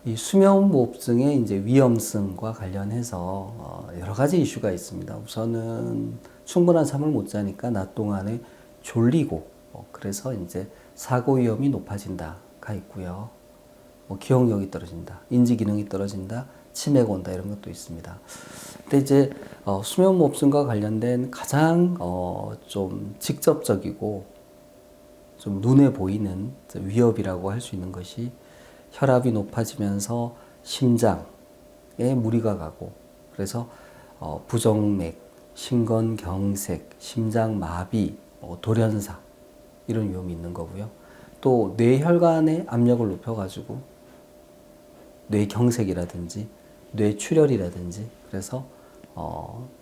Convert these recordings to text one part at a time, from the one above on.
이 수면무호흡증의 이제 위험성과 관련해서 여러 가지 이슈가 있습니다. 우선은 충분한 잠을 못 자니까 낮 동안에 졸리고 그래서 이제 사고 위험이 높아진다가 있고요. 뭐 기억력이 떨어진다, 인지 기능이 떨어진다, 치매가 온다 이런 것도 있습니다. 근데 이제 수면무호흡증과 관련된 가장 좀 직접적이고 좀 눈에 보이는 위협이라고 할 수 있는 것이 혈압이 높아지면서 심장에 무리가 가고 그래서 부정맥, 심근경색, 심장마비, 돌연사 이런 위험이 있는 거고요. 또 뇌혈관의 압력을 높여가지고 뇌경색이라든지 뇌출혈이라든지 그래서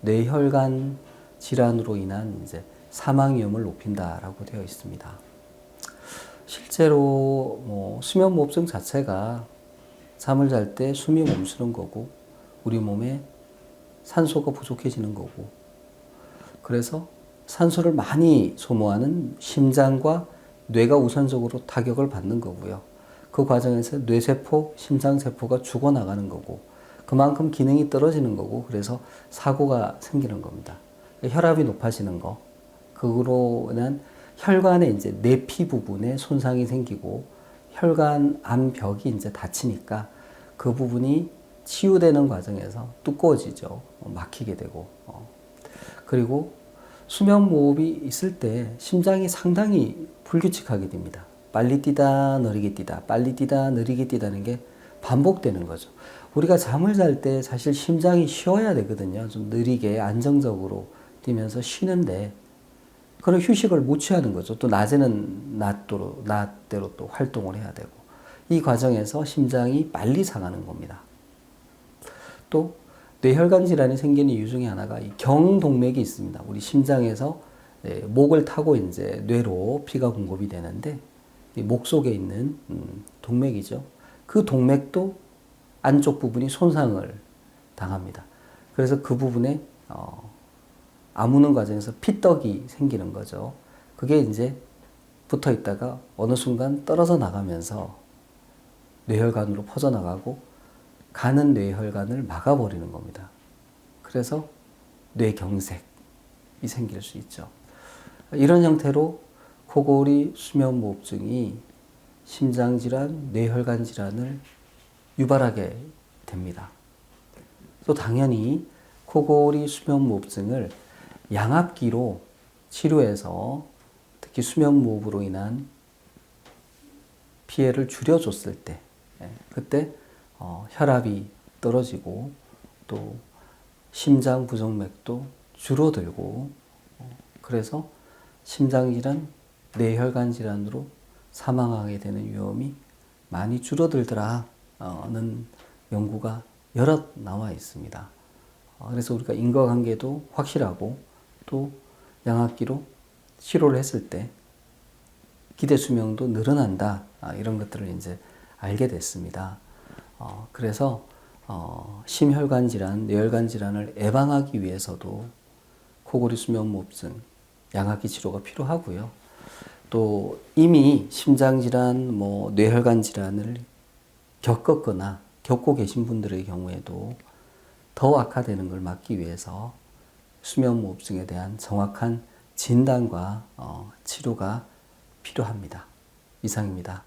뇌혈관 질환으로 인한 이제 사망 위험을 높인다라고 되어 있습니다. 실제로 뭐 수면무호흡증 자체가 잠을 잘 때 숨이 멈추는 거고 우리 몸에 산소가 부족해지는 거고 그래서 산소를 많이 소모하는 심장과 뇌가 우선적으로 타격을 받는 거고요. 그 과정에서 뇌세포, 심장세포가 죽어나가는 거고 그만큼 기능이 떨어지는 거고 그래서 사고가 생기는 겁니다. 혈압이 높아지는 거 그로 인한 혈관의 이제 내피 부분에 손상이 생기고 혈관 암벽이 이제 닫히니까 그 부분이 치유되는 과정에서 두꺼워지죠. 막히게 되고 그리고 수면무호흡이 있을 때 심장이 상당히 불규칙하게 됩니다. 빨리 뛰다 느리게 뛰다 빨리 뛰다 느리게 뛰다는 게 반복되는 거죠. 우리가 잠을 잘 때 사실 심장이 쉬어야 되거든요. 좀 느리게 안정적으로 뛰면서 쉬는데 그런 휴식을 못 취하는 거죠. 또 낮에는 낮대로 또 활동을 해야 되고 이 과정에서 심장이 빨리 상하는 겁니다. 또 뇌혈관 질환이 생기는 이유 중에 하나가 이 경동맥이 있습니다. 우리 심장에서 목을 타고 이제 뇌로 피가 공급이 되는데 목 속에 있는 동맥이죠. 그 동맥도 안쪽 부분이 손상을 당합니다. 그래서 그 부분에 아무는 과정에서 피떡이 생기는 거죠. 그게 이제 붙어 있다가 어느 순간 떨어져 나가면서 뇌혈관으로 퍼져나가고 가는 뇌혈관을 막아버리는 겁니다. 그래서 뇌경색이 생길 수 있죠. 이런 형태로 코골이 수면무호흡증이 심장질환, 뇌혈관 질환을 유발하게 됩니다. 또 당연히 코골이 수면무호흡증을 양압기로 치료해서 특히 수면무호흡으로 인한 피해를 줄여줬을 때 그때 혈압이 떨어지고 또 심장 부정맥도 줄어들고 그래서 심장질환, 뇌혈관 질환으로 사망하게 되는 위험이 많이 줄어들더라는 연구가 여럿 나와 있습니다. 그래서 우리가 인과관계도 확실하고 또 양압기로 치료를 했을 때 기대 수명도 늘어난다 이런 것들을 이제 알게 됐습니다. 그래서 심혈관 질환, 뇌혈관 질환을 예방하기 위해서도 코골이 수면무호흡증 양압기 치료가 필요하고요. 또 이미 심장 질환, 뭐 뇌혈관 질환을 겪었거나 겪고 계신 분들의 경우에도 더 악화되는 걸 막기 위해서 수면무호흡증에 대한 정확한 진단과 치료가 필요합니다. 이상입니다.